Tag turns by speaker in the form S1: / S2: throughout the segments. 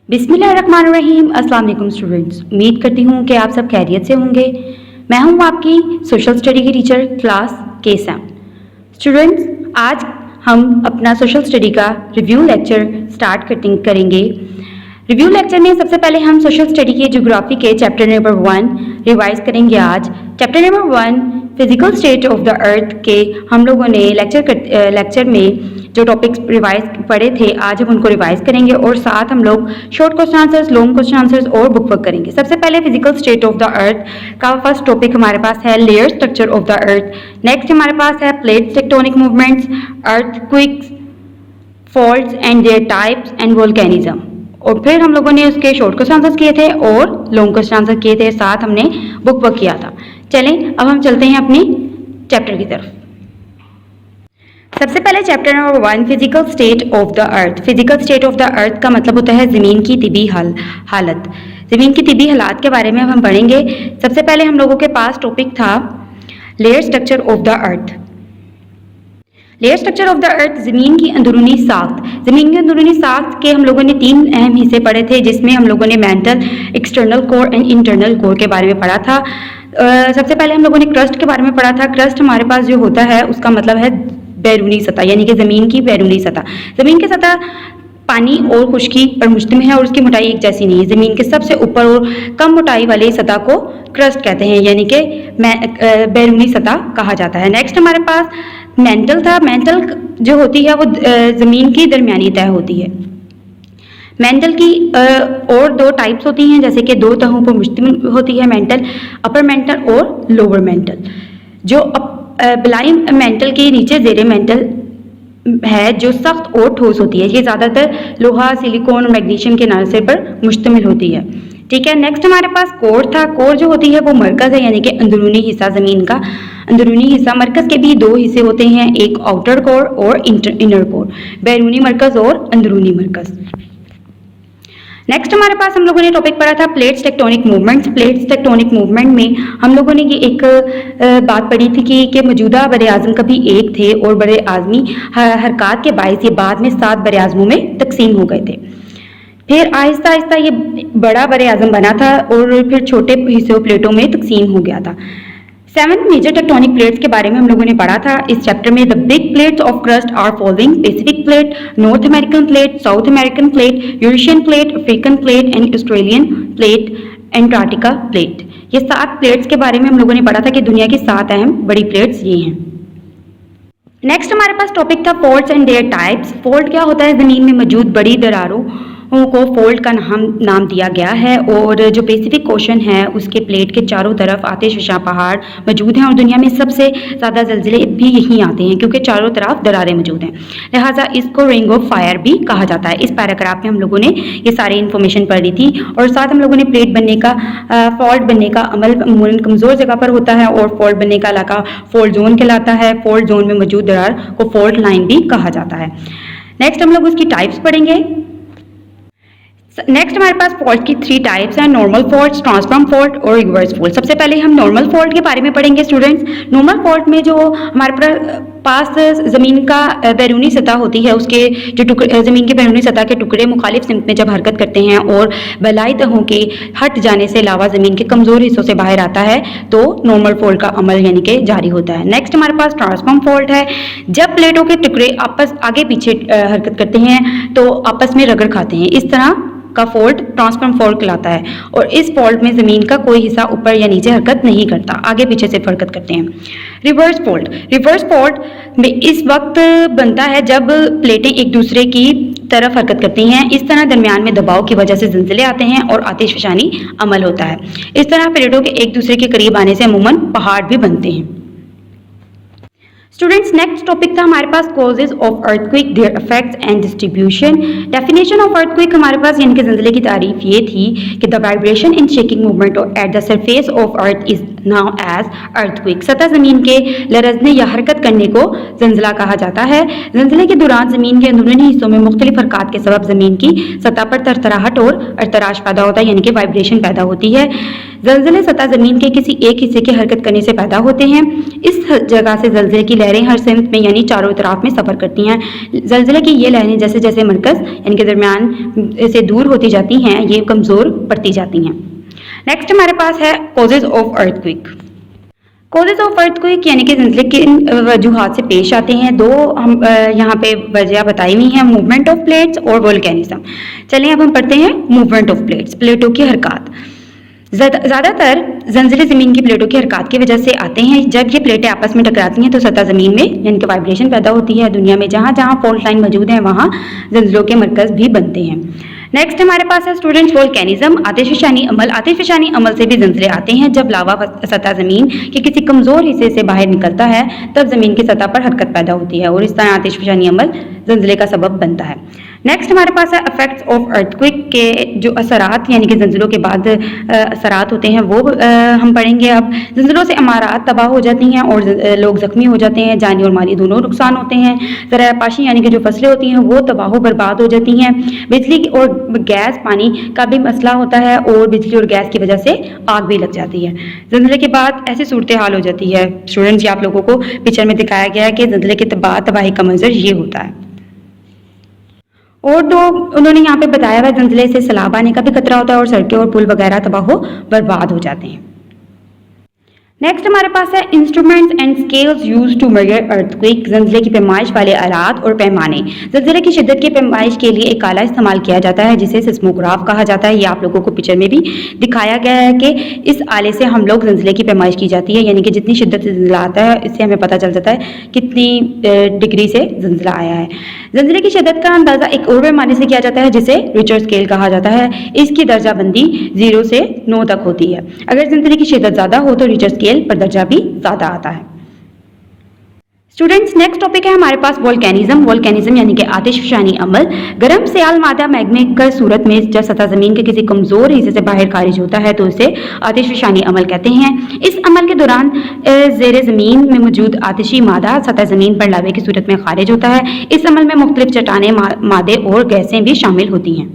S1: बिस्मिल्लाहिर्रहमानिर्रहीम। अस्सलाम वालेकुम स्टूडेंट्स, उम्मीद करती हूँ कि आप सब खैरियत से होंगे। मैं हूँ आपकी सोशल स्टडी की टीचर क्लास K7। स्टूडेंट्स, आज हम अपना सोशल स्टडी का रिव्यू लेक्चर स्टार्ट करेंगे। रिव्यू लेक्चर में सबसे पहले हम सोशल स्टडी के ज्योग्राफी के चैप्टर नंबर 1 रिवाइज करेंगे। आज chapter number 1 physical state of the अर्थ के हम लोगों ने लेक्चर में जो टॉपिक्स रिवाइज पढ़े थे, आज हम उनको रिवाइज करेंगे और साथ हम लोग short question answers, long question answers और बुक वर्क करेंगे। सबसे पहले फिजिकल स्टेट ऑफ द अर्थ का फर्स्ट टॉपिक हमारे पास है layer structure of the earth. Next हमारे पास है plates tectonic movements, earthquakes, faults and there types and volcanism. और फिर हम लोगों ने उसके शॉर्ट क्वेश्चन आंसर्स किए थे और लॉन्ग क्वेश्चन आंसर किए थे, साथ हमने बुक वर्क किया था। चलें अब हम चलते हैं अपनी चैप्टर की तरफ। सबसे पहले chapter number 1 physical state of the earth. Physical state of the अर्थ का मतलब होता है ज़मीन की तिबी हालत। ज़मीन की तिबी हालात के बारे में हम पढ़ेंगे। सबसे पहले हम लोगों के पास टॉपिक था layer structure of the earth. Layer structure of the अर्थ ज़मीन की अंदरूनी साख्त। ज़मीन की अंदरूनी साख्त के हम लोगों ने 3 अहम हिस्से पढ़े थे, जिसमें हम लोगों ने mental, external core and internal core के बारे में पढ़ा था। सबसे पहले हम लोगों ने क्रस्ट के बारे में पढ़ा था। क्रस्ट हमारे पास जो होता है उसका मतलब है बैरूनी सतह, यानी कि ज़मीन की बैरूनी सतह। ज़मीन की सतह पानी और खुश्की पर मुश्तमिल है और उसकी मोटाई एक जैसी नहीं है। ज़मीन के सबसे ऊपर और कम मोटाई वाली सतह को क्रस्ट कहते हैं, यानी कि बैरूनी सतह कहा जाता है। नेक्स्ट हमारे पास मेंटल था। मेंटल जो होती है वो ज़मीन की दरमियानी तह होती है। मेंटल की और 2 टाइप्स होती हैं, जैसे कि 2 तहों पर मुश्तमिल होती है मेंटल, अपर मेंटल और लोअर मेंटल। जो बलाई मेंटल के नीचे ज़ेरे मेंटल है जो सख्त और ठोस होती है। ये ज़्यादातर लोहा, सिलिकॉन और मैग्नीशियम के अनासर पर मुश्तमिल होती है। ठीक है, नेक्स्ट हमारे पास कोर था। कोर जो होती है वो मरकज़ है, यानी कि अंदरूनी हिस्सा, ज़मीन का अंदरूनी हिस्सा। मरकज़ के भी 2 हिस्से होते हैं, एक आउटर कोर और इनर कोर, बैरूनी मरकज़ और अंदरूनी मरकज़। नेक्स्ट हमारे पास हम लोगों ने टॉपिक पढ़ा था plates tectonic movements. Plates tectonic movement में हम लोगों ने ये एक बात पढ़ी थी कि मौजूदा बर आज़म कभी एक थे और बर आज़मी हरकत के बायस ये बाद में 7 बर आज़मों में तकसीम हो गए थे। फिर आहिस्ता आहिस्ता ये बड़ा बर आज़म बना था और फिर छोटे हिस्सों प्लेटों में तकसीम हो गया था। 7 मेजर टेक्टोनिक प्लेट्स के बारे में हम लोगों ने पढ़ा था इस चैप्टर में। The big plates of crust are following: Pacific plate, North American plate, South American plate, Eurasian plate, African plate and Australian plate, Antarctica plate. ये 7 प्लेट्स के बारे में हम लोगों ने पढ़ा था कि दुनिया की 7 अहम बड़ी प्लेट्स ये हैं। नेक्स्ट हमारे पास टॉपिक था faults and there types. Fault क्या होता है? ज़मीन में मौजूद बड़ी दरारों को फोल्ड का नाम दिया गया है। और जो पैसिफिक ओशन है उसके प्लेट के चारों तरफ आतिशफशा पहाड़ मौजूद हैं और दुनिया में सबसे ज़्यादा ज़लज़ले भी यहीं आते हैं क्योंकि चारों तरफ दरारें मौजूद हैं, लिहाजा इसको रिंग ऑफ फायर भी कहा जाता है। इस पैराग्राफ में हम लोगों ने ये सारी इन्फॉर्मेशन पढ़ी थी और साथ हम लोगों ने प्लेट बनने का फॉल्ट बनने का अमल अमूमन कमज़ोर जगह पर होता है और फॉल्ट बनने का इलाका फॉल्ट जोन कहलाता है। फॉल्ट जोन में मौजूद दरार को फॉल्ट लाइन भी कहा जाता है। नेक्स्ट हम लोग उसकी टाइप्स पढ़ेंगे। नेक्स्ट हमारे पास फॉल्ट की 3 टाइप्स हैं: नॉर्मल फॉल्ट, ट्रांसफॉर्म फॉल्ट और रिवर्स फॉल्ट। सबसे पहले हम नॉर्मल फॉल्ट के बारे में पढ़ेंगे स्टूडेंट्स। नॉर्मल फॉल्ट में जो हमारे पास ज़मीन का बैरूनी सतह होती है, उसके जो टुकड़े ज़मीन के बैरूनी सतह के टुकड़े मुखालिफ सिमत में जब हरकत करते हैं और बलाई तहों के हट जाने से लावा ज़मीन के कमज़ोर हिस्सों से बाहर आता है तो नॉर्मल फॉल्ट का अमल यानी कि जारी होता है। नेक्स्ट हमारे पास ट्रांसफॉर्म फॉल्ट है। जब प्लेटों के टुकड़े आपस आगे पीछे हरकत करते हैं तो आपस में रगड़ खाते हैं, इस तरह का फॉल्ट ट्रांसफॉर्म फॉल्ट कहलाता है। और इस फॉल्ट में ज़मीन का कोई हिस्सा ऊपर या नीचे हरकत नहीं करता, आगे पीछे से हरकत करते हैं। रिवर्स फॉल्ट, रिवर्स फॉल्ट में इस वक्त बनता है जब प्लेटें एक दूसरे की तरफ हरकत करती हैं। इस तरह दरमियान में दबाव की वजह से ज़लज़ले आते हैं और आतिशफशानी अमल होता है। इस तरह प्लेटों के एक दूसरे के करीब आने से अमूमन पहाड़ भी बनते हैं। स्टूडेंट्स, नेक्स्ट टॉपिक था हमारे पास causes of earthquake, their effects and distribution. Definition of earthquake हमारे पास यानी कि ज़लज़ले की तारीफ ये थी कि the vibration and shaking movement at the surface of earth is now as earthquake. सतह ज़मीन के लरजने या हरकत करने को जंजला कहा जाता है। जंजले के दौरान ज़मीन के अंदरूनी हिस्सों में मुख्तलिफ हरकत के सबब ज़मीन की सतह पर तरतराहट और अरतराश पैदा होता है, यानी कि वाइब्रेशन पैदा होती है। जलजले सतह ज़मीन के किसी एक हिस्से के हरकत करने से पैदा होते हैं। इस जगह से जलजले की लहरें हर सिमत में यानी चारों तरफ में सफ़र करती हैं। जलजले की ये लहरें जैसे जैसे मरकज़ यानी कि दरमियान से दूर होती जाती हैं, ये कमज़ोर पड़ती जाती हैं। नेक्स्ट हमारे पास है causes of earthquake. Causes of earthquake यानी कि जलजले किन वजूहात से पेश आते हैं। दो हम यहाँ पे वजह बताई हुई हैं, मूवमेंट ऑफ प्लेट्स और वोल्केनिज्म। चलिए अब हम पढ़ते हैं मूवमेंट ऑफ प्लेट्स, प्लेटों की हरकत। ज़्यादातर जंजीले ज़मीन की प्लेटों की हरकत की वजह से आते हैं। जब ये प्लेटें आपस में टकराती हैं तो सतह ज़मीन में यानी कि वाइब्रेशन पैदा होती है। दुनिया में जहाँ जहाँ फॉल्ट लाइन मौजूद है वहाँ जंजीलों के मरकज़ भी बनते हैं। नेक्स्ट हमारे पास है स्टूडेंट्स वोल्केनिज्म, आतिशफ़शानी अमल। आतिशफ़शानी अमल से भी जंजीले आते हैं। जब लावा सतह ज़मीन के किसी कमज़ोर हिस्से से बाहर निकलता है तब ज़मीन की सतह पर हरकत पैदा होती है और इस तरह आतिशफ़शानी अमल जंजीले का सबब बनता है। नेक्स्ट हमारे पास है इफेक्ट्स ऑफ अर्थक्वेक के जो असरात यानी कि जंजीलों के बाद असरात होते हैं वो हम पढ़ेंगे। अब जंजीलों से इमारत तबाह हो जाती हैं और लोग ज़ख्मी हो जाते हैं, जानी और माली दोनों नुकसान होते हैं। ज़रापाशी यानी कि जो फसलें होती हैं वो तबाह बर्बाद हो जाती हैं। बिजली और गैस पानी का भी मसला होता है और बिजली और गैस की वजह से आग भी लग जाती है। जंजीले के बाद ऐसी सूरत हाल हो जाती है। स्टूडेंट्स, ये आप लोगों को पिक्चर में दिखाया गया है कि जंजीले के बाद तबाही का मंजर ये होता है। और दो उन्होंने यहाँ पे बताया हुआ जंजीले से सैलाब आने का भी खतरा होता है और सड़कें और पुल वगैरह तबाह बर्बाद हो जाते हैं। नेक्स्ट हमारे पास है instruments and scales use to measure earthquake. जंजीले की पैमाइश वाले आलात और पैमाने। जंजीले की शिद्दत की पैमाइश के लिए एक आला इस्तेमाल किया जाता है जिसे सिस्मोग्राफ कहा जाता है। ये आप लोगों को पिक्चर में भी दिखाया गया है कि इस आले से हम लोग जंजीले की पैमाइश की जाती है, यानी कि जितनी शिद्दत से जंजीला आता है इससे हमें पता चल जाता है कितनी डिग्री से जंजीला आया है। जंजीले की शिद्दत का अंदाज़ा एक और पैमाने से किया जाता है जिसे रिचर स्केल कहा जाता है। इसकी दर्जाबंदी 0 से 9 तक होती है। अगर जंजीले की शिद्दत ज़्यादा हो तो रिचर स्केल पर दर्जा भी ज्यादा आता है। स्टूडेंट्स, नेक्स्ट टॉपिक है हमारे पास वोल्केनिज्म। वोल्केनिज्म यानी कि आतिशफ़शानी अमल। गर्म सियाल मादा मैग्मे की सूरत में जब सतह ज़मीन के किसी कमज़ोर हिस्से से बाहर खारिज होता है तो इसे आतिशफ़शानी अमल कहते हैं। इस अमल के दौरान ज़ेरे ज़मीन में मौजूद आतिशी मादा सतह ज़मीन पर लावे की सूरत में खारिज होता है। इस अमल में मुख्तलिफ चट्टानें, मादे और गैसें भी शामिल होती हैं।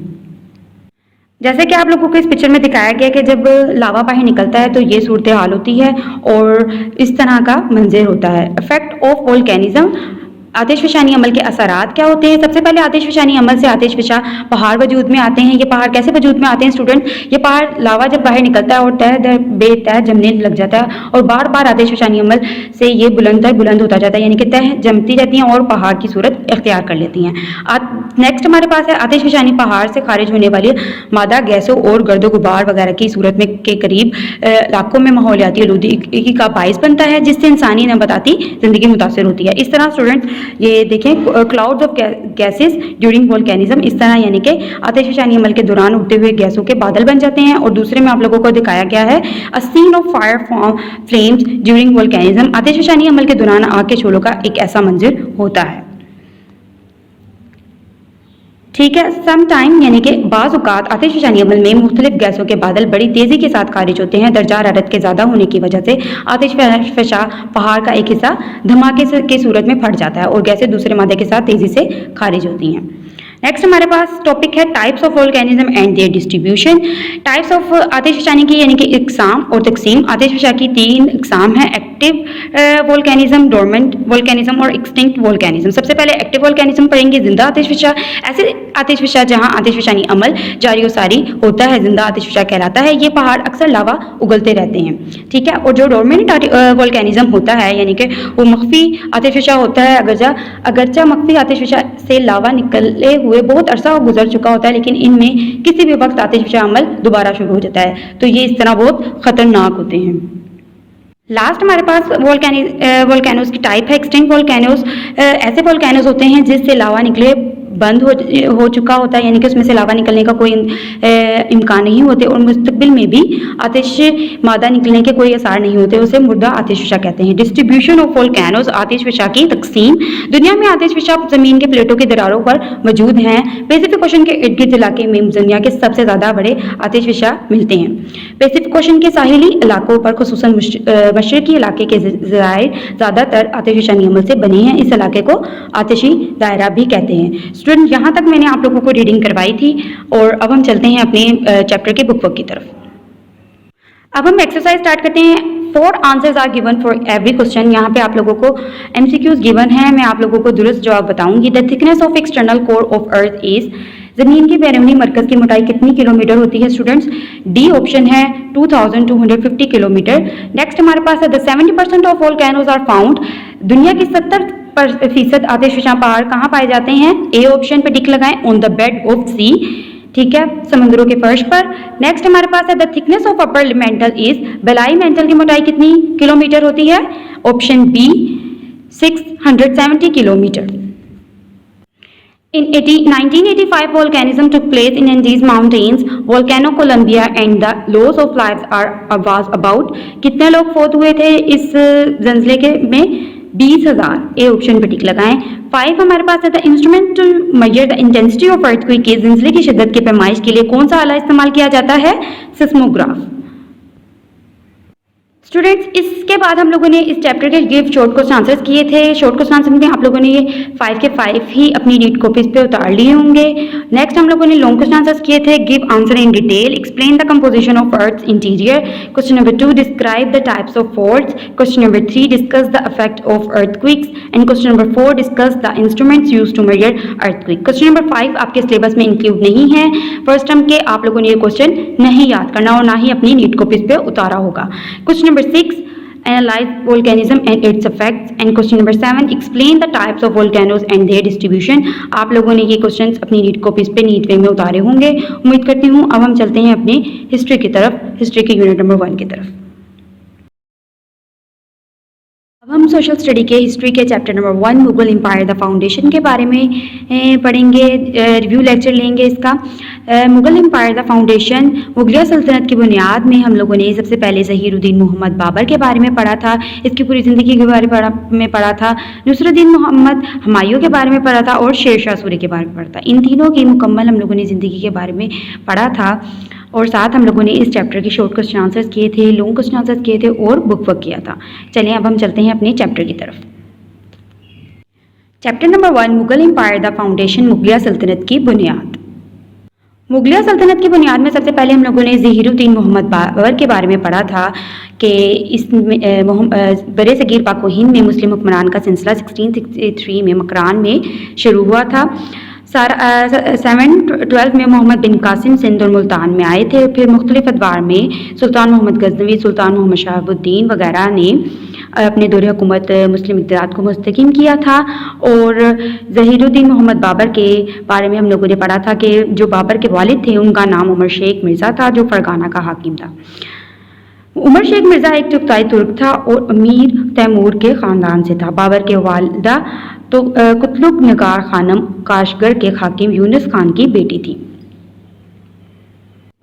S1: जैसे कि आप लोगों को इस पिक्चर में दिखाया गया कि जब लावा बाहर निकलता है तो ये सूरत हाल होती है और इस तरह का मंजर होता है। Effect of volcanism. आतिशफ़शानी अमल के असरात क्या होते हैं। सबसे पहले आतिशफ़शानी अमल से आतिशफ़शा पहाड़ वजूद में आते हैं। ये पहाड़ कैसे वजूद में आते हैं स्टूडेंट? ये पहाड़ लावा जब बाहर निकलता है और तह दर बेतह जमने लग जाता है और बार बार आतिशफ़शानी अमल से ये बुलंद होता जाता है, यानी कि तह जमती जाती हैं और पहाड़ की सूरत इख्तियार कर लेती हैं। नेक्स्ट हमारे पास है आतिशफ़शानी पहाड़ से खारिज होने वाली मादा गैसों और गर्दो गुबार वगैरह की सूरत में के करीब इलाकों में माहौलियाती आलूदगी का बाइस बनता है जिससे इंसानी नबाताती ज़िंदगी मुतासर होती है। इस तरह स्टूडेंट ये देखें clouds of gases during volcanism. इस तरह यानी कि आतिशफ़शानी अमल के दौरान उठते हुए गैसों के बादल बन जाते हैं। और दूसरे में आप लोगों को दिखाया गया है a scene of fire flames during volcanism. आतिशफ़शानी अमल के दौरान आग के शोलों का एक ऐसा मंजर होता है। ठीक है, सम टाइम यानी कि बाज़ औक़ात आतिशफ़शानी अमल में मुख्तलिफ गैसों के बादल बड़ी तेज़ी के साथ खारिज होते हैं। दर्जा हरारत के ज़्यादा होने की वजह से आतिशफ़शा पहाड़ का एक हिस्सा धमाके की सूरत में फट जाता है और गैसें दूसरे मादे के साथ तेज़ी से खारिज होती हैं। नेक्स्ट हमारे पास टॉपिक है types of volcanism and their distribution. Types of आतिशफ़शानी की यानी कि इकसाम और तकसीम। आतिशफ़शा की 3 इकसाम है, एक्टिव वोल्केनिज्म, डोरमेंट वोल्केनिज्म और एक्सटिंक्ट वोल्केनिज्म। सबसे पहले एक्टिव वोल्केनिज्म पढ़ेंगे, जिंदा आतिशफ़शा। ऐसे आतिशफ़शा जहां आतिशफ़शानी अमल जारी व सारी होता है जिंदा आतिशफ़शा कहलाता है। ये पहाड़ अक्सर लावा उगलते रहते हैं। ठीक है, और जो डोरमेंट वोल्केनिज्म होता है यानी कि वो मख्फी आतिशफ़शा होता है। अगरचा मख्फी आतिशफ़शा से लावा निकले हुए बहुत अरसा गुजर चुका होता है लेकिन इनमें किसी भी वक्त आतिशफ़शा अमल दोबारा शुरू हो जाता है, तो ये इस तरह बहुत खतरनाक होते हैं। लास्ट हमारे पास वोल्केनोज की टाइप है एक्सटिंक्ट वोल्केनोज। ऐसे वोल्केनोज होते हैं जिससे लावा निकले बंद हो चुका होता है, यानी कि उसमें से लावा निकलने का कोई इम्कान नहीं होते और मुस्तकबिल में भी आतिश मादा निकलने के कोई आसार नहीं होते, उसे मुर्दा आतिशफशा कहते हैं। डिस्ट्रीब्यूशन ऑफ वोल्केनोज, आतिशफशा की तकसीम। दुनिया में आतिशफशा जमीन के प्लेटों की दरारों पर मौजूद हैं। पैसिफिक ओशन के इर्द गिर्द इलाके में दुनिया के सबसे ज़्यादा बड़े आतिशफशा मिलते हैं। पैसिफिक ओशन के साहिली इलाकों पर खुसूसन मशरकी इलाके के ज़राए ज़्यादातर आतिशफशानी अमल से बने हैं। इस इलाके को आतिशी दायरा भी कहते हैं। स्टूडेंट, यहाँ तक मैंने आप लोगों को रीडिंग करवाई थी और अब हम चलते हैं अपने चैप्टर के बुक वर्क की तरफ। अब हम एक्सरसाइज स्टार्ट करते हैं। 4 answers are given for every question. यहाँ पे आप लोगों को एमसीक्यूज गिवन है, मैं आप लोगों को दुरुस्त जवाब बताऊंगी। The thickness of external core of earth is, जमीन की बैरूनी मरकज की मोटाई कितनी किलोमीटर होती है स्टूडेंट्स? डी ऑप्शन है 2250 किलोमीटर। नेक्स्ट हमारे पास है the 70% of volcanoes are found, दुनिया की 70% आतिशफशा पहाड़ कहाँ पाए जाते हैं? ए ऑप्शन पे टिक लगाएं, ऑन द बेड ऑफ सी, ठीक है, समुद्रों के फर्श पर। नेक्स्ट हमारे पास है the thickness of upper mantle is, बलाई मेंटल की मोटाई कितनी किलोमीटर होती है? Option B 670 kilometre. In 1985, volcanism took place in Andes Mountains. Volcano Columbia and the loss of lives was about, कितने लोग फौत हुए थे इस जंजले के में? 20,000। ए ऑप्शन पे टिक लगाएं। 5 हमारे पास है the instrument to measure the intensity of earthquake की, जंजले की शिद्दत की पैमाइश के लिए कौन सा आला इस्तेमाल किया जाता है? सिस्मोग्राफ। स्टूडेंट्स, इसके बाद हम लोगों ने इस चैप्टर के गिव शॉर्ट क्वेश्चन आंसर्स किए थे। शॉर्ट क्वेश्चन आंसर में आप लोगों ने ये 5 के 5 ही अपनी नीट कॉपीज पे उतार लिए होंगे। नेक्स्ट हम लोगों ने लॉन्ग क्वेश्चन आंसर्स किए थे। Give answer in detail, explain the composition of earth interior. Question number 2, describe the types of faults. Question number 3, discuss the effect of earthquakes. And question number 4, discuss the instruments used to measure earthquake. Question number 5 आपके syllabus में include नहीं है। First term के आप लोगों ने ये question नहीं याद करना और ना ही अपनी नीट कॉपीज पे उतारा होगा। Question number 6, analyze volcanism and its effects, and question number 7, explain the types of volcanoes and their distribution। आप लोगों ने ये क्वेश्चंस अपनी नीट कॉपीज पे नीट वे में उतारे होंगे, उम्मीद करती हूँ। अब हम चलते हैं अपनी हिस्ट्री की तरफ, हिस्ट्री के यूनिट नंबर 1 की तरफ। अब हम सोशल स्टडी के हिस्ट्री के chapter number 1 Mughal empire the foundation के बारे में पढ़ेंगे, रिव्यू लेक्चर लेंगे इसका। मुगल एम्पायर द फाउंडेशन, मुगलिया सल्तनत की बुनियाद में हम लोगों ने सबसे पहले ज़हीरुद्दीन मोहम्मद बाबर के बारे में पढ़ा था, इसकी पूरी ज़िंदगी के बारे में पढ़ा था। नुसरुद्दीन मोहम्मद हुमायूं के बारे में पढ़ा था और शेर शाह सूरी के बारे में पढ़ा था। इन तीनों की मुकम्मल हम लोगों ने ज़िंदगी के बारे में पढ़ा था और साथ हम लोगों ने इस चैप्टर के शॉर्ट क्वेश्चन आंसर्स किए थे, लॉन्ग क्वेश्चन आंसर्स किए थे और बुक वर्क किया था। चलिए अब हम चलते हैं अपने चैप्टर की तरफ। Chapter number 1, Mughal empire the foundation, मुगलिया सल्तनत की बुनियाद। मुगलिया सल्तनत की बुनियाद में सबसे पहले हम लोगों ने ज़हीरुद्दीन मोहम्मद बाबर के बारे में पढ़ा था कि इसमें बरे सगीर पाक व हिंद में मुस्लिम हुक्मरान का सिलसिला 1663 में मकरान में शुरू हुआ था। 712 में मोहम्मद बिन कासिम सिंध और मुल्तान में आए थे। फिर मुख्तलिफ अदवार में सुल्तान मोहम्मद गजनवी, सुल्तान मोहम्मद शहाबुद्दीन वगैरह ने अपने दौरे हुकूमत मुस्लिम इत्तेहाद को मुस्तकीम किया था। और ज़हीरुद्दीन मोहम्मद बाबर के बारे में हम लोगों ने पढ़ा था कि जो बाबर के वालिद थे उनका नाम उमर शेख मिर्ज़ा था, जो फरगाना का हाकिम था। उमर शेख मिर्ज़ा एक चुगताई तुर्क था और अमीर तैमूर के ख़ानदान से था। बाबर के वालिदा तो कुतलुब नगार खानम काशगर के हाकिम यूनुस खान की बेटी थी।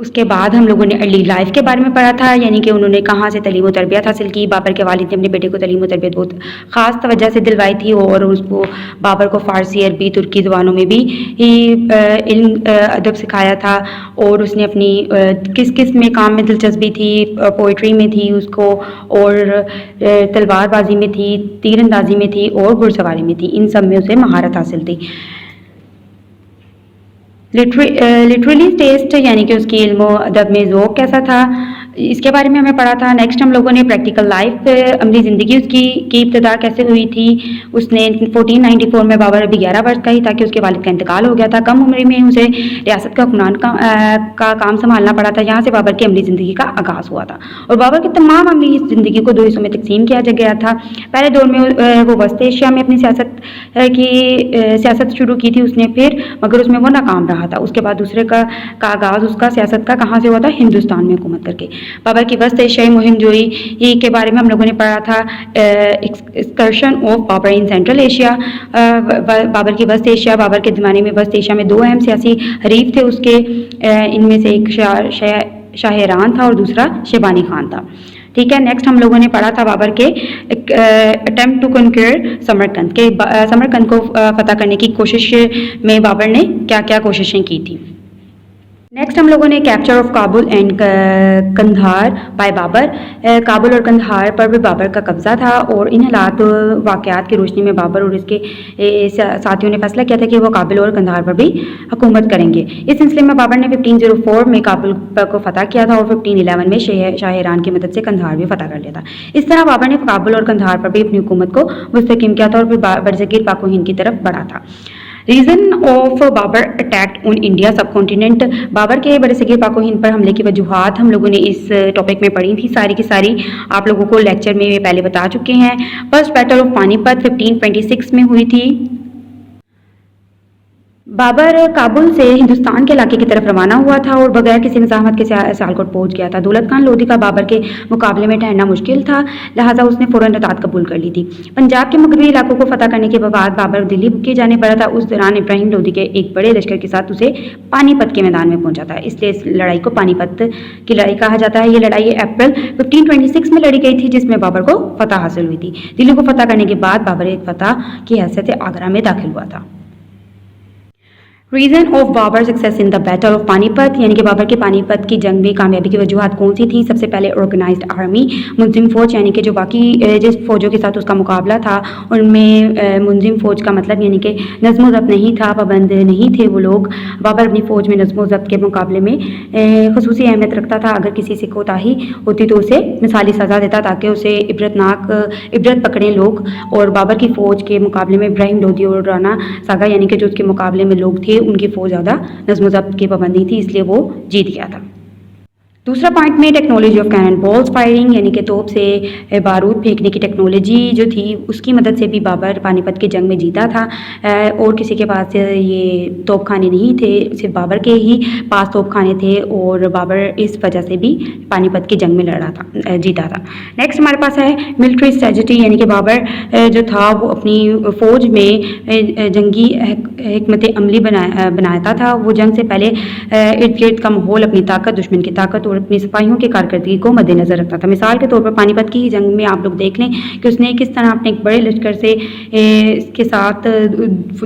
S1: उसके बाद हम लोगों ने अर्ली लाइफ के बारे में पढ़ा था, यानी कि उन्होंने कहाँ से तलीम व तरबियत हासिल की। बाबर के वालिद ने अपने बेटे को तलीम व तरबियत बहुत ख़ास तवज्जो से दिलवाई थी और उसको बाबर को फ़ारसी, अरबी, तुर्की ज़बानों में भी इल्म अदब सिखाया था। और उसने अपनी किस किस में काम में दिलचस्पी थी, पोइट्री में थी उसको, और तलवारबाजी में थी, तीरंदाजी में थी और घुड़सवारी में थी। इन सब में उसे महारत हासिल थी। लिटरली टेस्ट, यानी कि उसकी इल्म अदब में ज़ौक़ कैसा था, इसके बारे में हमें पढ़ा था। नेक्स्ट हम लोगों ने प्रैक्टिकल लाइफ, अमली ज़िंदगी उसकी इब्तिदा कैसे हुई थी। उसने 1494 में बाबर अभी 11 वर्ष का ही था कि उसके वालिद का इंतकाल हो गया था। कम उम्र में उसे रियासत का हुक्मरान का काम संभालना पड़ा था। यहाँ से बाबर की अमली ज़िंदगी का आगाज़ हुआ था और बाबर की तमाम अमली ज़िंदगी को 2 हिस्सों में तकसीम किया गया था। पहले दौर में वो वस्त एशिया में अपनी सियासत शुरू की थी उसने, फिर मगर उसमें वो नाकाम रहा था। उसके बाद दूसरे का आगाज़ उसका सियासत का कहाँ से हुआ था? हिंदुस्तान में हुकूमत करके। बाबर की वस्त एशियाई मुहिम जोई के बारे में हम लोगों ने पढ़ा था। Excursion of Babur in central Asia, Babur की वस्त एशिया, बाबर के ज़माने में वस्त एशिया में 2 अहम सियासी हरीफ थे उसके, इनमें से एक शाहरान था और दूसरा शेबानी खान था। ठीक है, नेक्स्ट हम लोगों ने पढ़ा था बाबर के अटेम्प्ट टू कन्क्वर समरकंद के, समरकंद को फतह करने की कोशिश में बाबर ने क्या क्या कोशिशें की थी। नेक्स्ट हम लोगों ने capture of Kabul and Kandahar by Babur, Kabul और कंधार पर भी बाबर का कब्जा था और इन हालात वाक़यात की रोशनी में बाबर और इसके साथियों ने फैसला किया था कि वो काबुल और कंधार पर भी हुकूमत करेंगे। इस सिलसिले में बाबर ने 1504 में काबुल को फतह किया था और 1511 में शाहरान की मदद से कंधार भी फतह कर लिया था। इस तरह बाबर ने काबुल और कंधार पर भी अपनी हुकूमत को मुस्तहकम किया था और फिर बरसगीर पाक हिंद की तरफ बढ़ा था। Reason of Babur attack on India subcontinent, Babur के बरसगीर पाक हिंद पर हमले की वजूहात हम लोगों ने इस टॉपिक में पढ़ी थी, सारी की सारी आप लोगों को लेक्चर में पहले बता चुके हैं। फर्स्ट बैटल ऑफ पानीपत 1526 में हुई थी। बाबर काबुल से हिंदुस्तान के इलाके की तरफ रवाना हुआ था और बगैर किसी मज़ाहमत के सियालकोट पहुंच गया था। दौलत खान लोधी का बाबर के मुकाबले में ठहरना मुश्किल था, लिहाजा उसने फ़ौरन रतात कबूल कर ली थी। पंजाब के मगरबी इलाकों को फतह करने के बाद बाबर दिल्ली के जाने पड़ा था। उस दौरान इब्राहिम लोधी के एक बड़े लश्कर के साथ उसे पानीपत के मैदान में पहुंचा था, इसलिए इस लड़ाई को पानीपत की लड़ाई कहा जाता है। ये लड़ाई अप्रैल 1526 में लड़ी गई थी, जिसमें बाबर को फतह हासिल हुई थी। दिल्ली को फतह करने के बाद बाबर एक फतह की हैसियत से आगरा में दाखिल हुआ था। Reason of Babur success in the battle of Panipat, यानी कि बाबर के पानीपत की जंग में कामयाबी की वजूहत कौन सी थी। सबसे पहले ऑर्गेनाइज्ड आर्मी, मुंजिम फ़ौज, यानी कि जो बाकी जिस फ़ौजों के साथ उसका मुकाबला था उनमें मुंजिम फ़ौज का मतलब यानी कि नज़्म ज़ब्त नहीं था, पाबंद नहीं थे वो लोग। बाबर अपनी फ़ौज में नज़्म ज़ब्त के मुकाबले में ख़ुसूसी अहमियत रखता था। अगर किसी से कोताही होती तो उसे मिसाली सज़ा देता ताकि उसे इबरत पकड़ें लोग। और बाबर की फ़ौज के मुकाबले में इब्राहिम लोधी और राना सागा, यानी कि जो उसके मुकाबले में लोग थे, उनकी फ़ौज ज़्यादा नज़्म ज़ब्त की पाबंदी थी, इसलिए वो जीत गया था। दूसरा पॉइंट में technology of cannon balls firing, यानी कि तोप से बारूद फेंकने की टेक्नोलॉजी जो थी उसकी मदद से भी बाबर पानीपत की जंग में जीता था। और किसी के पास ये तोप खाने नहीं थे, सिर्फ बाबर के ही पास तोप खाने थे और बाबर इस वजह से भी पानीपत की जंग में जीता था। नेक्स्ट हमारे पास है मिलिट्री स्ट्रेटजी, यानी कि बाबर जो था वो अपनी फ़ौज में जंगी हिकमत अमली बनाता था। वो जंग से पहले इर्द गिर्द का माहौल, अपनी ताकत, दुश्मन की ताकत और अपनी सिपाहियों की कारकर्दगी को मद्देनजर रखता था। मिसाल के तौर पर पानीपत की जंग में आप लोग देख लें कि उसने किस तरह अपने एक बड़े लश्कर से इसके साथ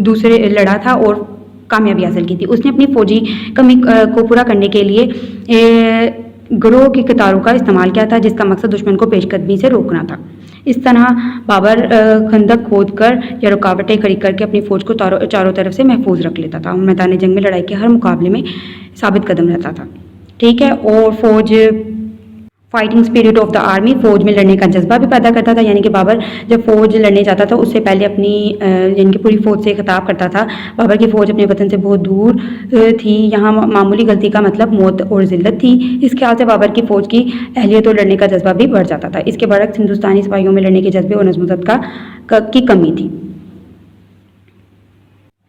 S1: दूसरे लड़ा था और कामयाबी हासिल की थी। उसने अपनी फौजी कमी को पूरा करने के लिए गिरोह की कतारों का इस्तेमाल किया था, जिसका मकसद दुश्मन को पेशकदमी से रोकना था। इस तरह बाबर खंदक खोद कर या रुकावटें खड़ी करके अपनी फ़ौज को चारों तरफ से महफूज रख लेता था। मैदान जंग में लड़ाई के हर मुकाबले में साबित कदम रहता था। ठीक है, और फ़ौज fighting spirit of the army, फ़ौज में लड़ने का जज्बा भी पैदा करता था। यानी कि बाबर जब फ़ौज लड़ने जाता था उससे पहले अपनी यानी कि पूरी फ़ौज से खिताब करता था। बाबर की फ़ौज अपने वतन से बहुत दूर थी, यहाँ मामूली गलती का मतलब मौत और ज़िल्लत थी। इस ख्याल से बाबर की फ़ौज की अहलियत और लड़ने का जज्बा भी बढ़ जाता था। इसके बरक्स हिंदुस्तानी सिपाहियों में लड़ने के जज्बे और नज़्म ज़ब्त की कमी थी।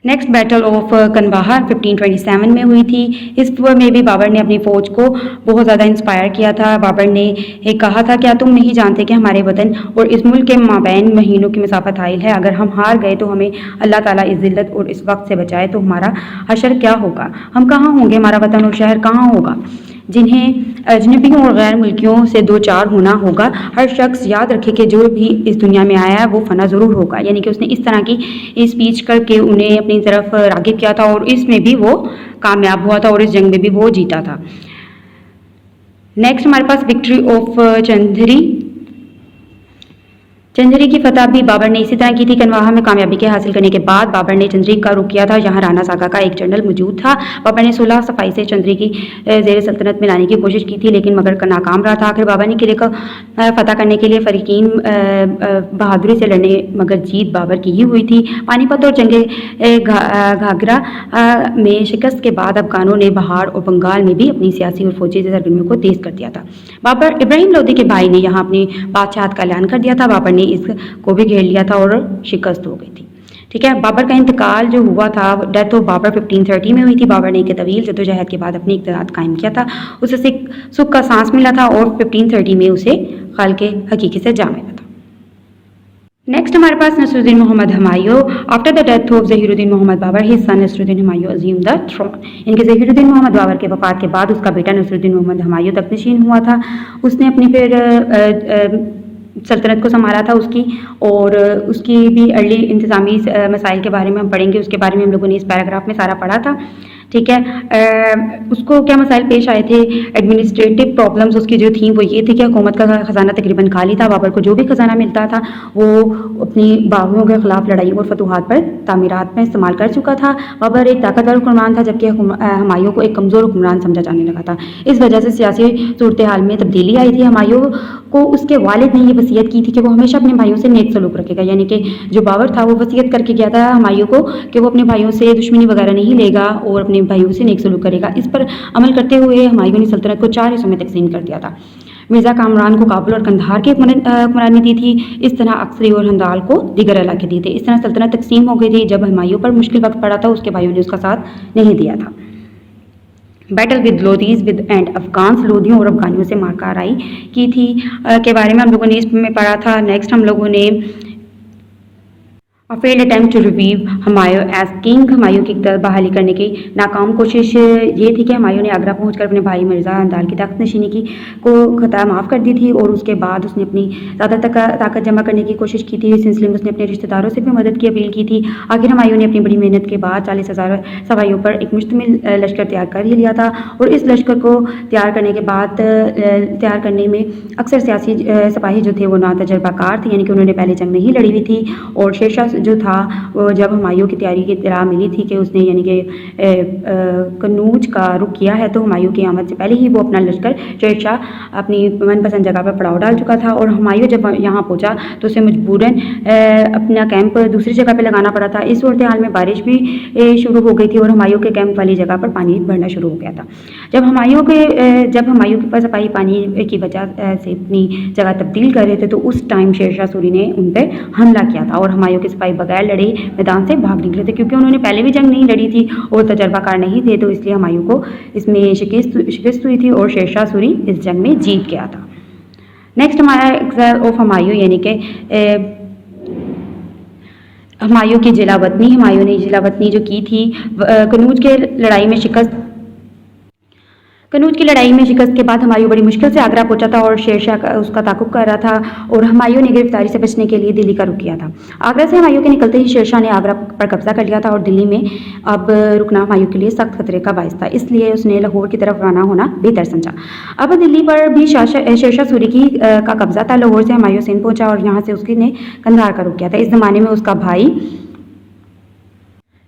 S1: नेक्स्ट बैटल ऑफ कनबाहर 1527 में हुई थी। इस में भी बाबर ने अपनी फ़ौज को बहुत ज़्यादा इंस्पायर किया था। बाबर ने कहा था, क्या तुम नहीं जानते कि हमारे वतन और इस मुल्क के माबैन महीनों की मसाफत हाइल है। अगर हम हार गए तो हमें अल्लाह ताला इस ज़िल्लत और इस वक्त से बचाए तो हमारा हशर क्या होगा, हम कहाँ होंगे, हमारा वतन और शहर कहाँ होगा, जिन्हें अजनबियों और गैर मुल्कियों से दो चार होना होगा। हर शख्स याद रखे कि जो भी इस दुनिया में आया है वो फना ज़रूर होगा। यानी कि उसने इस तरह की स्पीच करके उन्हें अपनी तरफ राग़िब किया था और इसमें भी वो कामयाब हुआ था और इस जंग में भी वो जीता था। नेक्स्ट हमारे पास विक्ट्री ऑफ चंदरी की फतह भी बाबर ने इसी तरह की थी। कनवाहा में कामयाबी के हासिल करने के बाद बाबर ने चंदरी का रुख किया था। यहाँ राना सागा का एक जनरल मौजूद था। बाबर ने 16 सफाई से चंदरी की ज़ेर सल्तनत में लाने की कोशिश की थी, लेकिन मगर नाकाम रहा था। आखिर बाबर ने किले को फतह करने के लिए फरीकीन बहादुरी से लड़ने, मगर जीत बाबर की ही हुई थी। पानीपत और जंगे घाघरा में शिकस्त के बाद अफगानों ने बहार और बंगाल में भी अपनी सियासी और फौजी सरगर्मियों को तेज़ कर दिया था। बाबर इब्राहिम लोधी के भाई ने यहाँ अपनी बादशाहत का ऐलान कर दिया था। बाबर ने इसको भी घेर लिया था और शिकस्त हो गई थी। ठीक है। बाबर का इंतकाल जो हुआ था, डेथ ऑफ बाबर 1530 में हुई थी। बाबर ने एक तवील जद्दोजहद के बाद अपनी इक़्तिदार कायम किया था, उसे सुख का सांस मिला था और 1530 में उसे खालिक हकीकी से जा मिला था। नेक्स्ट हमारे पास Nasiruddin Mohammad Humayun. After the death of Zahiruddin Mohammad Babur his son Nasiruddin Humayun assumed the throne. इनके ज़हीरुद्दीन मोहम्मद बाबर के वफात के बाद उसका बेटा नसरुद्दीन मोहम्मद हुमायूं तख्तनशीन हुआ था। उसने अपनी फिर सल्तनत को संभाला था उसकी, और उसकी भी अर्ली इंतज़ामी मसाइल के बारे में हम पढ़ेंगे, उसके बारे में हम लोगों ने इस पैराग्राफ में सारा पढ़ा था। ठीक है। उसको क्या मसाइल पेश आए थे, एडमिनिस्ट्रेटिव प्रॉब्लम्स उसकी जो थी वो ये थी कि हुकूमत का ख़जाना तकरीबन खाली था। बाबर को जो भी ख़जाना मिलता था वो अपनी बागियों के ख़िलाफ़ लड़ाई और फतूहात पर तामीरात में इस्तेमाल कर चुका था। बाबर एक ताकतवर हुक्मरान था, जबकि हुमायूं को एक कमज़ोर हुक्मरान समझा जाने लगा था। इस वजह से सियासी सूरत हाल में तब्दीली आई थी। हुमायूं को उसके वालिद ने ये वसीयत की थी कि वो हमेशा अपने भाइयों से नेक सलूक रखेगा, यानी कि जो बाबर था वो वसीयत करके गया था हुमायूं को कि वो अपने भाइयों से दुश्मनी वगैरह नहीं लेगा और अपने भाइयों से नेक सलूक करेगा। इस पर अमल करते हुए हुमायूं ने सल्तनत को 4 हिस्सों में तकसीम कर दिया था। मिर्ज़ा कामरान को काबुल और कंधार की हुक्मरानी दी थी। इस तरह अक्सरी और हंदाल को दीगर इलाके दिए थे। इस तरह सल्तनत तकसीम हो गई थी। जब हुमायूं पर मुश्किल वक्त पड़ा था, उसके भाइयों ने उसका साथ नहीं दिया था। Battle with Lodis with and Afghans, लोदियों और अफगानियों से मारकाराई की थी के बारे में हम लोगों ने इसमें पढ़ा था। नेक्स्ट हम लोगों ने failed attempt to revive Humayun as king, Humayun की इक़्तिदार बहाली करने की नाकाम कोशिश ये थी कि हुमायूं ने आगरा पहुंचकर अपने भाई मिर्ज़ा हंदाल की तख्त नशीनी की को खता माफ़ कर दी थी, और उसके बाद उसने अपनी ज़्यादा ताकत जमा करने की कोशिश की थी। इस सिलसिले में उसने अपने रिश्तेदारों से भी मदद की अपील की थी। आखिर हुमायूं ने अपनी बड़ी मेहनत के बाद 40,000 सवाइयों पर एक मुश्तमिल लश्कर तैयार कर ही लिया था, और इस लश्कर को तैयार करने के बाद तैयार करने में अक्सर सियासी सिपाही जो थे वो नातजुर्बाकार थे, यानी कि उन्होंने पहले जंग नहीं लड़ी हुई थी। और शेरशाह जो था वो जब हुमायूं की तैयारी की इत्तला मिली थी कि उसने यानी कि कन्नौज का रुख किया है, तो हुमायूं की आमद से पहले ही वो अपना लश्कर शेरशाह अपनी मनपसंद जगह पर पड़ाव डाल चुका था। और हुमायूं जब यहाँ पहुँचा तो उसे मजबूरन अपना कैंप दूसरी जगह पर लगाना पड़ा था। इस सूरत हाल में बारिश भी शुरू हो गई थी और हुमायूं के कैंप वाली जगह पर पानी भरना शुरू हो गया था। जब हुमायूं के पास सिपाही पानी की वजह से अपनी जगह तब्दील कर रहे थे, तो उस टाइम शेरशाह सूरी ने उन पर हमला किया था, और हुमायूं के सिपाही बगैर लड़े मैदान से भाग निकले थे। क्योंकि उन्होंने पहले भी जंग नहीं लड़ी थी और तजर्बाकार नहीं थे, तो इसलिए हुमायूं को इसमें शिकस्त हुई थी और शेरशाह सूरी इस जंग में जीत गया था। नेक्स्ट हमारा एग्जाम ऑफ हुमायूं, यानी कि हुमायूं की जिलावतनी। हुमायूं ने जिलावतनी जो की थी कन्नौज की लड़ाई में शिकस्त के बाद हुमायूं बड़ी मुश्किल से आगरा पहुंचा था, और शेरशाह उसका ताक़ुब कर रहा था, और हुमायूं ने गिरफ्तारी से बचने के लिए दिल्ली का रुख किया था। आगरा से हुमायूं के निकलते ही शेरशाह ने आगरा पर कब्जा कर लिया था, और दिल्ली में अब रुकना हुमायूं के लिए सख्त खतरे का बाइस था। इसलिए उसने लाहौर की तरफ रवाना होना बेहतर समझा। अब दिल्ली पर भी शेरशाह सूरी का कब्जा था। लाहौर से हुमायूं सिंध पहुंचा और यहाँ से उसने कंधार का रुख किया था। इस ज़माने में उसका भाई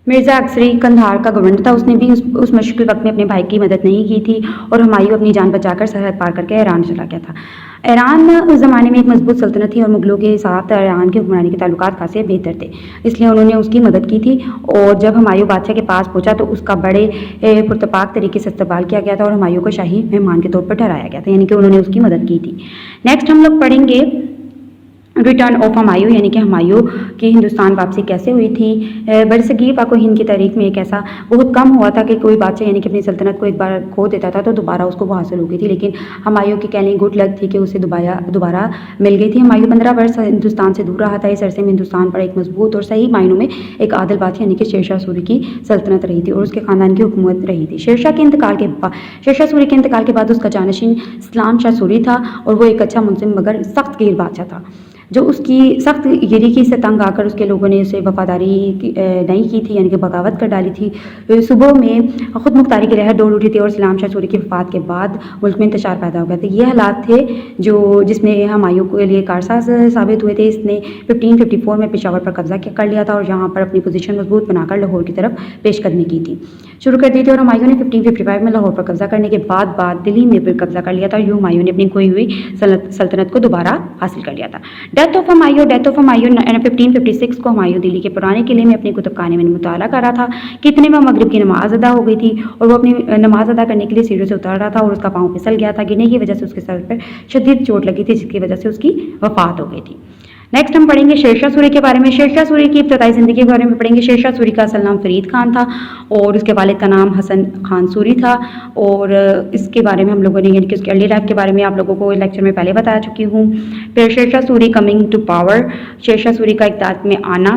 S1: मिर्ज़ा अक्सरी कंधार का गवर्नर था। उसने भी उस मुश्किल वक्त में अपने भाई की मदद नहीं की थी, और हुमायूं अपनी जान बचाकर सरहद पार करके ईरान चला गया था। ईरान उस ज़माने में एक मजबूत सल्तनत थी, और मुगलों के साथ ईरान के हुक्मरानी के ताल्लुकात खासे बेहतर थे, इसलिए उन्होंने उसकी मदद की थी। और जब हुमायूं बादशाह के पास पहुंचा तो उसका बड़े पुरतपाक तरीके से इस्तकबाल किया गया था, और हुमायूं को शाही मेहमान के तौर पर ठहराया गया था, यानी कि उन्होंने उसकी मदद की थी। नेक्स्ट हम लोग पढ़ेंगे रिटर्न ऑफ हुमायूं, यानी कि हुमायूं की हिंदुस्तान वापसी कैसे हुई थी। बरसगीर पाक हिंद की तारीख में एक ऐसा बहुत कम हुआ था कि कोई बादशाह यानी कि अपनी सल्तनत को एक बार खो देता था तो दोबारा उसको वो हासिल हो गई थी, लेकिन हुमायूं की कहने गुड लक थी कि उसे दोबारा मिल गई थी। हुमायूं 15 वर्ष हिंदुस्तान से दूर रहा था। इस अरसे में हिंदुस्तान पर एक मजबूत और सही मायनों में एक आदिल बादशाह यानी कि शेरशाह सूरी की सल्तनत रही थी, और उसके ख़ानदान की हुकूमत रही थी। शेरशाह सूरी के इंतकाल के बाद उसका जानशीन इस्लाम शाह सूरी था, और वो एक अच्छा मुंसिफ मगर सख्त गिर बादशाह था, जो उसकी सख्त गिरी से तंग आकर उसके लोगों ने उसे वफादारी नहीं की थी, यानी कि बगावत कर डाली थी। सुबह में खुद मुख्तारी की लहर दौड़ उठी थी, और इस्लाम शाह सूरी की वफात के बाद मुल्क में इंतशार पैदा हो गया था। ये हालात थे जिसमें हुमायूं के लिए कारसाज साबित हुए थे। इसने 1554 में पेशावर पर कब्जा कर लिया था, और यहाँ पर अपनी पोजीशन मजबूत बनाकर लाहौर की तरफ पेशकदमी की थी शुरू कर दी थी। और हुमायूं ने 1555 में लाहौर पर कब्जा करने के बाद दिल्ली में भी कब्जा कर लिया था। यूँ हुमायूं ने अपनी खोई हुई सल्तनत को दोबारा हासिल कर लिया था। डेथ ऑफ हुमायूं 1556 को हुमायूं दिल्ली के पुराने किले में अपनी कुतुबखाने में मुताला कर रहा था कि इतने में मगरिब की नमाज अदा हो गई थी, और वो अपनी नमाज अदा करने के लिए सीढ़ियों से उतर रहा था, और उसका पाँव फिसल गया था। गिरने की वजह से उसके सर पर शदीद चोट लगी थी, जिसकी वजह से उसकी वफात हो गई थी। नेक्स्ट हम पढ़ेंगे शेरशाह सूरी के बारे में। शेरशाह सूरी की इब्तदाई ज़िंदगी के बारे में पढ़ेंगे। शेरशाह सूरी का असल नाम फरीद खान था और उसके वालिद का नाम हसन खान सूरी था। और इसके बारे में हम लोगों ने यानी कि उसके अर्ली लाइफ के बारे में आप लोगों को लेक्चर में पहले बता चुकी हूँ। फिर Sher Shah Suri coming to power, Sher Shah Suri का इक़्तिदार में आना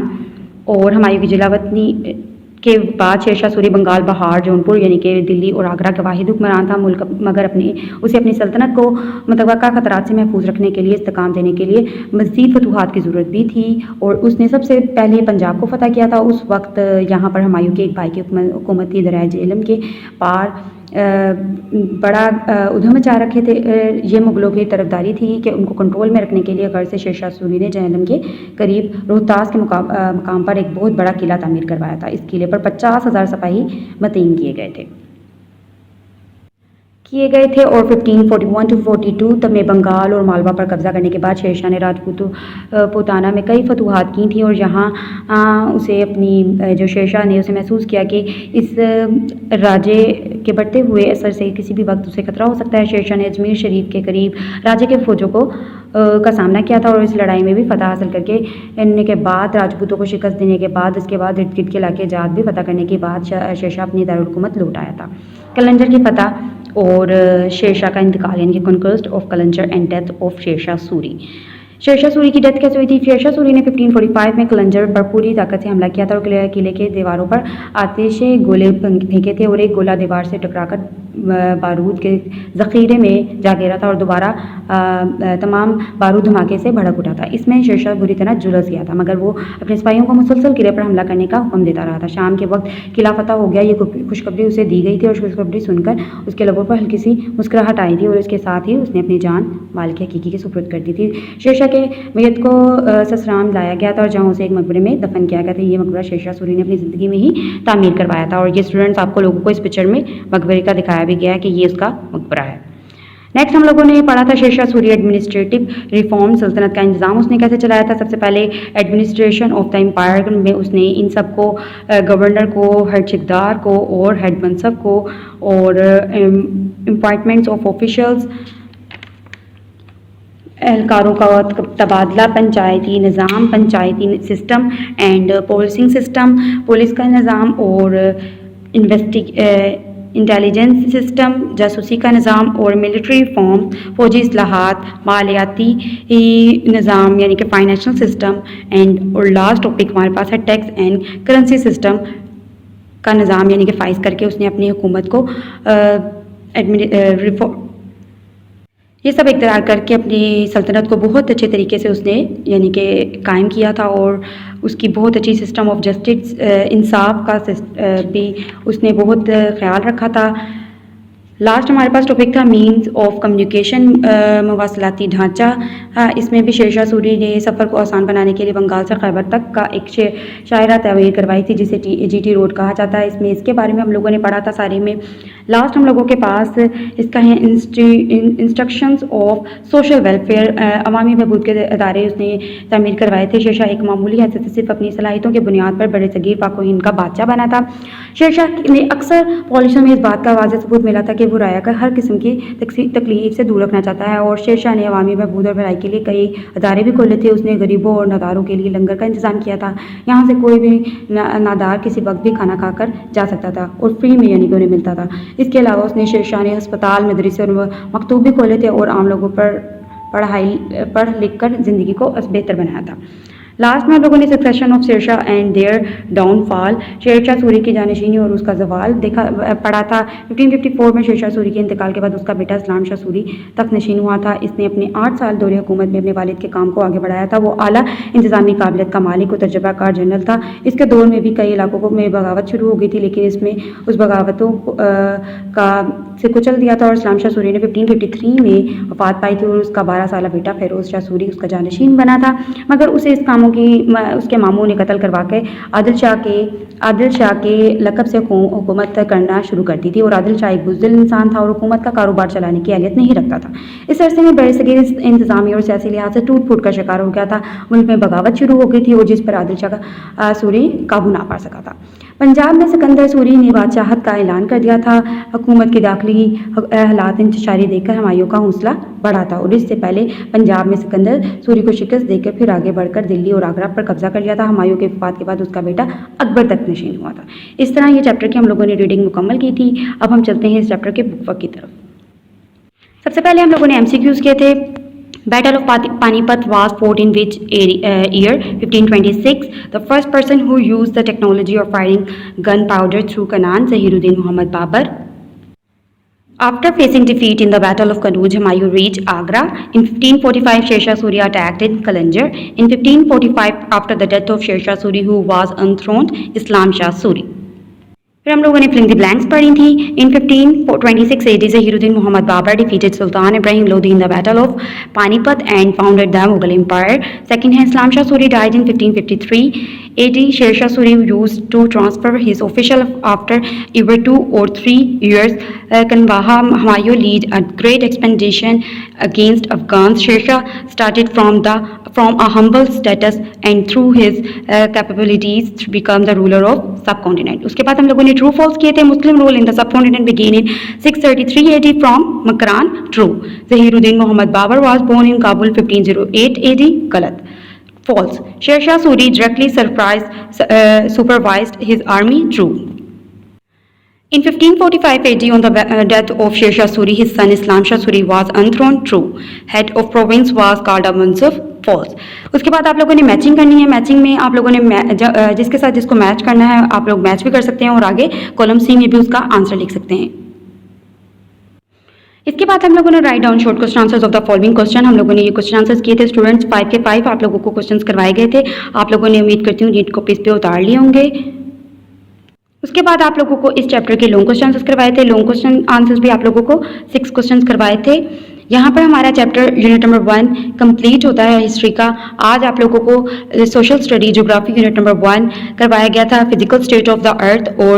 S1: और हुमायूं की जलावतनी के बाद शेरशाह सूरी बंगाल, बहार, जौनपुर यानी कि दिल्ली और आगरा का वाहिद हुक्मरान था मुल्क, मगर उसे अपनी सल्तनत को मतवक्का खतरात से महफूज रखने के लिए, इस्तेकाम देने के लिए मज़ीद फतूहात की ज़रूरत भी थी। और उसने सबसे पहले पंजाब को फ़तह किया था। उस वक्त यहाँ पर हुमायूं के एक भाई की हुकूमत थी, दरियाए इल्म के पार बड़ा उधम मचा रखे थे। ये मुग़लों की तरफदारी थी कि उनको कंट्रोल में रखने के लिए गर्ज से शेरशाह सूरी ने जहलम के करीब रोहतास के मकाम पर एक बहुत बड़ा किला तामीर करवाया था। इस किले पर 50,000 सिपाही मुतय्यन किए गए थे और 1541 to 42 तक में बंगाल और मालवा पर कब्ज़ा करने के बाद शेरशाह ने राजपूताना में कई फतूहात की थी। और यहाँ उसे अपनी जो शेरशाह ने उसे महसूस किया कि इस राजे के बढ़ते हुए असर से किसी भी वक्त उसे खतरा हो सकता है। शेरशाह ने अजमेर शरीफ के करीब राजे के फौजों का सामना किया था और इस लड़ाई में भी फतह हासिल करने के बाद, राजपूतों को शिकस्त देने के बाद, इसके बाद इर्द गिर्द के इलाके जात भी फतह करने के बाद शेरशाह अपनी दारुल-हुकूमत लौट आया था। कलंजर की फतह और शेरशाह का इंतकाल यानी कि conquest of Kalinjar and death of Sher Shah Suri. Sher Shah Suri की डेथ कैसे हुई थी? शेरशाह सूरी ने 1545 में कलंजर पर पूरी ताकत से हमला किया था और किले के दीवारों पर आतिशे गोले फेंके थे और एक गोला दीवार से टकराकर बारूद के ज़ख़ीरे में जा गिरा था और दोबारा तमाम बारूद धमाके से भड़क उठा था। इसमें शेरशाह बुरी तरह झुलस गया था, मगर वो अपने सिपाहियों को मुसलसल किले पर हमला करने का हुक्म देता रहा था। शाम के वक्त किला फतह हो गया, ये खुशखबरी उसे दी गई थी और खुशखबरी सुनकर उसके लबों पर हल्की सी मुस्कुराहट आई थी और इसके साथ ही उसने अपनी जान मालिक हकीकी के सुपुर्द कर दी थी। शेरशाह के मैयत को ससराम लाया गया था और जहाँ उसे एक मकबरे में दफन किया गया था। ये मकबरा शेरशाह सूरी ने अपनी ज़िंदगी में ही तामीर करवाया था और ये स्टूडेंट्स आपको लोगों को इस पिक्चर में मकबरे का दिखाया भी गया है कि ये उसका मकबरा है। नेक्स्ट हम लोगों ने पढ़ा था शेरशाह सूरी एडमिनिस्ट्रेटिव रिफॉर्म, सल्तनत का इंतजाम उसने कैसे चलाया था। सबसे पहले एडमिनिस्ट्रेशन ऑफ द एम्पायर में उसने इन सब को, गवर्नर को, हेड चिकदार को और हेड मनसब को और अपॉइंटमेंट्स ऑफ ऑफिशल्स, एहलकारों का तबादला, पंचायती निज़ाम, panchayati system and policing system, police का निज़ाम और इंटेलिजेंस सिस्टम, जासूसी का निज़ाम और मिलिट्री फॉर्म, फ़ौजी इस्लाहात, मालियाती निज़ाम यानी कि फाइनेंशियल सिस्टम एंड और लास्ट टॉपिक हमारे पास है टैक्स एंड करेंसी सिस्टम का निज़ाम यानी कि फाइज करके उसने अपनी हुकूमत को ये सब इख्तियार करके अपनी सल्तनत को बहुत अच्छे तरीके से उसने यानी कि कायम किया था और उसकी बहुत अच्छी सिस्टम ऑफ जस्टिस, इंसाफ का भी उसने बहुत ख्याल रखा था। लास्ट हमारे पास टॉपिक था मीन्स ऑफ कम्युनिकेशन, मवासलाती ढांचा। इसमें भी शेरशाह सूरी ने सफ़र को आसान बनाने के लिए बंगाल से खैबर तक का एक शायरा तमीर करवाई थी जिसे GT रोड कहा जाता है। इसमें इसके बारे में हम लोगों ने पढ़ा था सारे में। लास्ट हम लोगों के पास इसका है इंस्ट्रक्शंस ऑफ सोशल वेलफेयर, अवामी बहबूद के अदारे उसने तमीर करवाए थे। शेरशाह एक मामूली हैसियत से सिर्फ अपनी सलाहियतों के बुनियाद पर बड़े सगीर पाक व हिंद का बादशाह बना था। शेरशाह ने अक्सर पॉलिसियों में इस बात का वाज़ेह सबूत मिला था कि वो राया का हर किस्म की तकलीफ से दूर रखना चाहता है और शेरशाह ने अवामी बहबूद और भलाई के लिए कई अदारे भी खोले थे। उसने गरीबों और नादारों के लिए लंगर का इंतज़ाम किया था। यहाँ से कोई भी नादार किसी वक्त भी खाना खाकर जा सकता था और फ्री में यानी कि उन्हें मिलता था। इसके अलावा उसने शेरशाह ने अस्पताल, मदरसे और मकतूब भी खोले थे और आम लोगों पर पढ़ लिख कर ज़िंदगी को बेहतर बनाया था। लास्ट में हम लोगों ने succession of Sher Shah and their downfall, Sher Shah Suri की जानशीनी और उसका जवाल पढ़ा था। 1554 में शेरशाह सूरी के इंतकाल के बाद उसका बेटा इस्लाम शाह सूरी तख्त नशीन हुआ था। इसने अपने 8 साल दौरे हुकूमत में अपने वालिद के काम को आगे बढ़ाया था। वो आला इंतज़ामी काबिलियत का मालिक और तजर्बाकार जनरल था। इसके दौर में भी कई इलाकों में बगावत शुरू हो गई थी, लेकिन इसमें उस बगावतों से कुचल दिया था और इस्लाम शाह सूरी ने 1553 में वफात पाई थी और उसका 12 साला बेटा फ़िरोज़ शाह सूरी उसका जानशीन बना था। मगर उसे इस कामों की उसके मामू ने कत्ल करवा के आदिल शाह के लक़ब से हुकूमत करना शुरू कर दी थी और आदिल शाह एक बुज़दिल इंसान था और हुकूमत का कारोबार चलाने की अहलियत नहीं रखता था। इस अरसे में बड़े सगीर इंतज़ामी और सियासी लिहाज से टूट फूट का शिकार हो गया था। मुल्क में बगावत शुरू हो गई थी और जिस पर आदिल शाह सूरी काबू ना पा सका था। पंजाब में सिकंदर सूरी ने बादशाहत का ऐलान कर दिया था। हुकूमत के दाखिली हालात इंतशारी देखकर हुमायूं का हौसला बढ़ा था और इससे पहले पंजाब में सिकंदर सूरी को शिकस्त देकर फिर आगे बढ़कर दिल्ली और आगरा पर कब्जा कर लिया था। हुमायूं के वफात के बाद उसका बेटा अकबर तक नशीन हुआ था। इस तरह ये चैप्टर की हम लोगों ने रीडिंग मुकम्मल की थी। अब हम चलते हैं इस चैप्टर के बुक वर्क की तरफ। सबसे पहले हम लोगों ने MCQs किए थे। Battle of Panipat was fought in which year? 1526. The first person who used the technology of firing gunpowder through cannon, Zahiruddin Muhammad Babur. After facing defeat in the Battle of Kannauj, Humayun reached Agra. In 1545, Sher Shah Suri attacked in Kalanjar. In 1545, after the death of Sher Shah Suri, who was enthroned, Islam Shah Suri. फिर हम लोगों ने filling the blanks पढ़ी थी। इन 1526 AD Zahiruddin Muhammad Babur defeated Sultan Ibrahim Lodi in the Battle of Panipat and founded the Mughal Empire. Second है Islam Shah Suri died in 1553 AD. Sher Shah Suri used to transfer his official after every 2 or 3 years. Kanwaha Humayun led a great expedition against Afghans. Sher Shah started from a humble status and through his capabilities become the ruler of subcontinent. उसके बाद हम लोगों ने true false किए थे। Muslim rule in the subcontinent began in 633 AD from Makran. True. Zahiruddin Mohammad Babur was born in Kabul 1508 AD। गलत। False. Sher Shah Suri directly supervised his army। True. In 1545 AD, on the death of Sher Shah Suri, his son Islam Shah Suri was enthroned। True. Head of province was called a Mansuf। False. उसके बाद आप लोगों ने matching करनी है। Matching में आप लोगों ने जिसके साथ जिसको मैच करना है आप लोग मैच भी कर सकते हैं और आगे कॉलम सी में भी उसका आंसर लिख सकते हैं। इसके बाद हम लोगों ने write down short question answers of the following question. हम लोगों ने ये क्वेश्चन आंसर्स किए थे स्टूडेंट्स। 5 के 5 आप लोगों को क्वेश्चंस करवाए गए थे। आप लोगों ने उम्मीद करती हूँ नीट कॉपीज पे उतार लिए होंगे। उसके बाद आप लोगों को इस चैप्टर के लॉन्ग क्वेश्चन आंसर्स करवाए थे। लॉन्ग क्वेश्चन आंसर्स भी आप लोगों को 6 क्वेश्चन करवाए थे। यहाँ पर हमारा चैप्टर यूनिट नंबर 1 कंप्लीट होता है हिस्ट्री का। आज आप लोगों को social study geography unit number 1 करवाया गया था, physical state of the earth, और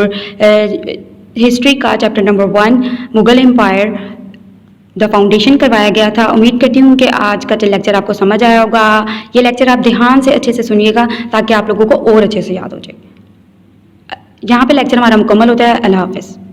S1: हिस्ट्री का chapter number 1 Mughal empire the foundation करवाया गया था। उम्मीद करती हूँ कि आज का लेक्चर आपको समझ आया होगा। ये लेक्चर आप ध्यान से अच्छे से सुनिएगा ताकि आप लोगों को और अच्छे से याद हो जाए। यहाँ पे लेक्चर हमारा मुकम्मल होता है। अल्लाह हाफिज़।